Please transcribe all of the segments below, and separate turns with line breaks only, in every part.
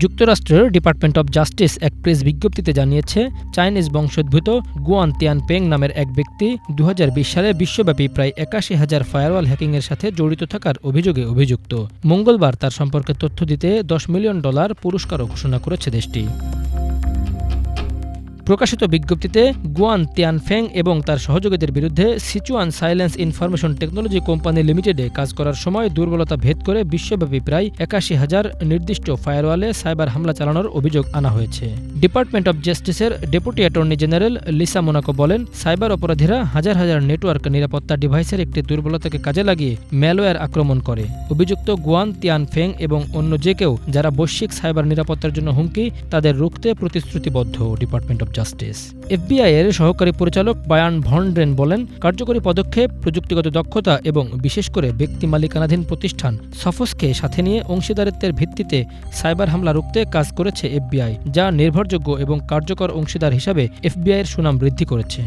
যুক্তরাষ্ট্রের department of justice এক press বিজ্ঞপ্তিতে জানিয়েছে, চাইনিজ বংশোদ্ভূত গুয়ান তিয়ানপেং নামের এক ব্যক্তি 2020 সালে বিশ্বব্যাপী প্রায় 81,000 ফায়ারওয়াল হ্যাকিংয়ের সাথে জড়িত থাকার অভিযোগে অভিযুক্ত। মঙ্গলবার তার সম্পর্কে তথ্য দিতে $10 মিলিয়ন পুরস্কারও ঘোষণা করেছে দেশটি। প্রকাশিত বিজ্ঞপ্তিতে গুয়ান তিয়ানফেং এবং তার সহযোগীদের বিরুদ্ধে Sichuan silence information technology company লিমিটেডে কাজ করার সময় দুর্বলতা ভেদ করে বিশ্বব্যাপী প্রায় 81,000 নির্দিষ্ট ফায়ারওয়ালে সাইবার হামলা চালানোর অভিযোগ আনা হয়েছে। ডিপার্টমেন্ট অব জাস্টিসের deputy attorney general Lisa Monaco বলেন, সাইবার অপরাধীরা হাজার হাজার নেটওয়ার্ক নিরাপত্তা ডিভাইসের একটি দুর্বলতাকে কাজে লাগিয়ে ম্যালওয়্যার আক্রমণ করে। অভিযুক্ত গুয়ান তিয়ানফেং এবং অন্য যে কেউ যারা বৈশ্বিক সাইবার নিরাপত্তার জন্য হুমকি, তাদের রুখতে প্রতিশ্রুতিবদ্ধ ডিপার্টমেন্ট অব জাস্টিস। এফবিআই এর সহকারী পরিচালক বায়ার্ন ভনড্রেন বলেন, কার্যকরী পদক্ষেপ, প্রযুক্তিগত দক্ষতা এবং বিশেষ করে ব্যক্তি মালিকানাধীন প্রতিষ্ঠান সফোসকে সাথে নিয়ে অংশীদারিত্বের ভিত্তিতে সাইবার হামলা রুখতে কাজ করেছে এফবিআই, যা নির্ভরযোগ্য এবং কার্যকর অংশীদার হিসাবে এফবিআই এর সুনাম বৃদ্ধি করেছে।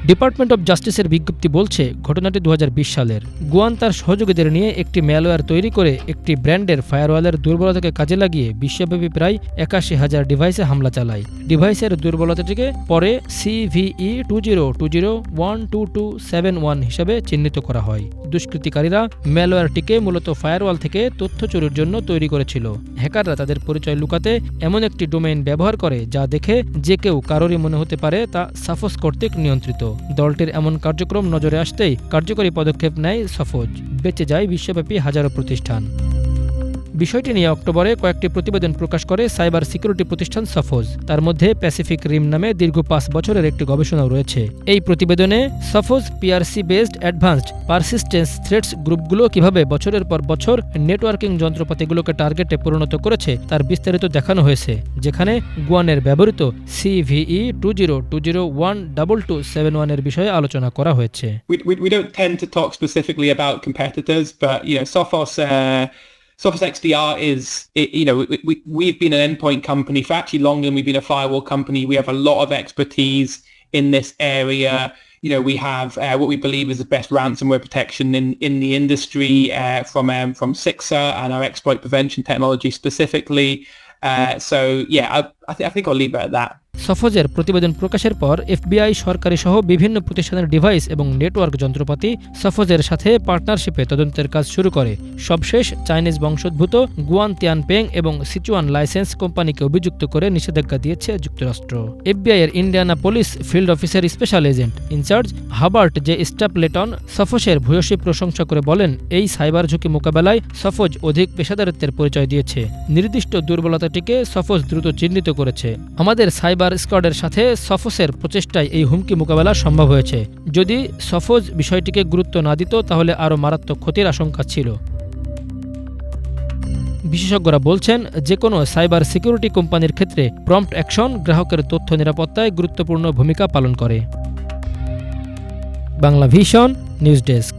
ডিপার্টমেন্ট অব জাস্টিসের বিজ্ঞপ্তি বলছে, ঘটনাটি 2020 সালের। গুয়ান তার সহযোগীদের নিয়ে একটি ম্যালওয়্যার তৈরি করে একটি ব্র্যান্ডের ফায়ারওয়ালের দুর্বলতাকে কাজে লাগিয়ে বিশ্বব্যাপী প্রায় 81,000 ডিভাইসে হামলা চালায়। ডিভাইসের দুর্বলতাটিকে পরে CVE 2020122271 হিসাবে চিহ্নিত করা হয়। দুষ্কৃতিকারীরা ম্যালওয়্যারটিকে মূলত ফায়ারওয়াল থেকে তথ্য চুরির জন্য তৈরি করেছিল। হ্যাকাররা তাদের পরিচয় লুকাতে এমন একটি ডোমেইন ব্যবহার করে যা দেখে যে কেউ কারোরই মনে হতে পারে তা সাফোস কর্তৃক নিয়ন্ত্রিত। দলটির এমন কার্যক্রম নজরে আসতেই কার্যকরী পদক্ষেপ নেয় সাফোজ। বেঁচে যায় বিশ্বব্যাপী হাজারো প্রতিষ্ঠান। বিষয়টি নিয়ে অক্টোবরে কয়েকটি প্রতিবেদন প্রকাশ করে সাইবার সিকিউরিটি প্রতিষ্ঠান সাফোজ। তার মধ্যে প্যাসিফিক রিম নামে দীর্ঘ 5 বছরের একটি গবেষণাও রয়েছে। এই প্রতিবেদনে Sophos PRC based advanced persistence threats গ্রুপগুলো কিভাবে বছরের পর বছর নেটওয়ার্কিং যন্ত্রপাতিগুলোকে টার্গেটে পরিণত করেছে তার বিস্তারিত দেখানো হয়েছে, যেখানে গুয়ানের ব্যবহৃত CVE 2020122271 এর বিষয়ে আলোচনা করা হয়েছে।
We don't tend to talk specifically about competitors, but Sophos XDR is, we've been an endpoint company for actually longer than we've been a firewall company. We have a lot of expertise in this area. We have what we believe is the best ransomware protection in the industry from Sixa and our exploit prevention technology specifically. I think I'll leave it at that.
সাফোজের প্রতিবেদন প্রকাশের পর FBI সরকারি সহ বিভিন্ন প্রতিষ্ঠানের device এবং network যন্ত্রপাতি সাফোজের সাথে পার্টনারশিপে তদন্তের কাজ শুরু করে। সবশেষ চাইনিজ বংশোদ্ভূত গুয়ান তিয়ানপেং এবং সিচুয়ান লাইসেন্স কোম্পানিকে অভিযুক্ত করে নিষেধাজ্ঞা দিয়েছে যুক্তরাষ্ট্র। এফবিআই এর Indianapolis field officer special agent in charge Hubert J Stapleton সাফোসের ভূয়সী প্রশংসা করে বলেন, এই সাইবার ঝুঁকি মোকাবেলায় সাফোজ অধিক পেশাদারিত্বের পরিচয় দিয়েছে। নির্দিষ্ট দুর্বলতাটিকে সাফোজ দ্রুত চিহ্নিত করেছে। আমাদের সাইবার স্কোয়াডের সাথে সাফোসের প্রচেষ্টায় এই হুমকি মোকাবেলা সম্ভব হয়েছে। যদি সাফোজ বিষয়টিকে গুরুত্ব না দিত তাহলে আরও মারাত্মক ক্ষতির আশঙ্কা ছিল। বিশেষজ্ঞরা বলছেন, যে কোনো সাইবার সিকিউরিটি কোম্পানির ক্ষেত্রে প্রম্পট অ্যাকশন গ্রাহকের তথ্য নিরাপত্তায় গুরুত্বপূর্ণ ভূমিকা পালন করে। Bangla vision news desk.